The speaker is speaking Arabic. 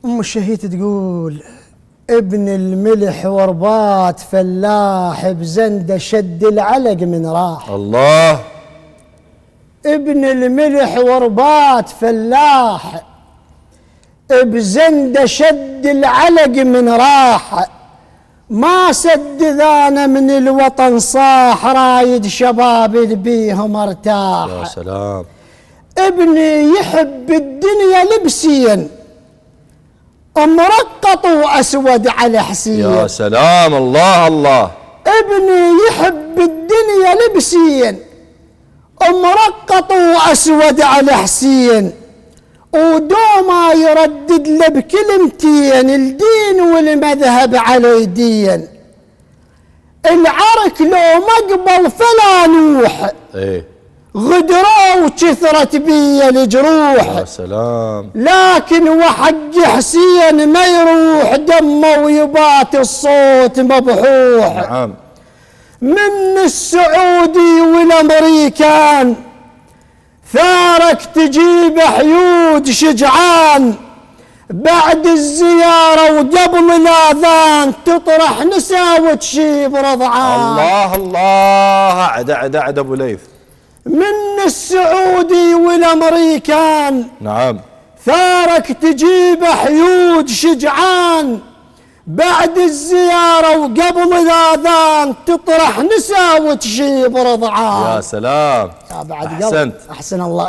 أم الشهيد تقول ابن الملح وربات فلاح بزنده شد العلق من راح. الله. ابن الملح وربات فلاح بزنده شد العلق من راح، ما سد ذانا من الوطن صاح، رايد شباب بيهم ارتاح. يا سلام. ابني يحب الدنيا لبسين مرقط واسود على حسين. يا سلام. الله الله. ابني يحب الدنيا لبسين مرقط واسود على حسين، ودوما يردد له بكلمتين الدين والمذهب على دين. العرك لو مقبل فلا نوح، ايه غدروا وكثرت بي الجروح. يا سلام. لكن وحق حسين ما يروح دمه ويبات الصوت مبحوح. نعم. من السعودي والامريكان ثارك تجيب حيود شجعان، بعد الزيارة وقبل الآذان تطرح نساء وتشيب رضعان. الله الله. عد أبو ليث. من السعودي والامريكان نعم. ثارك تجيب حيود شجعان، بعد الزيارة وقبل الآذان تطرح نساء وتشيب رضعان. يا سلام. بعد أحسنت. أحسن الله.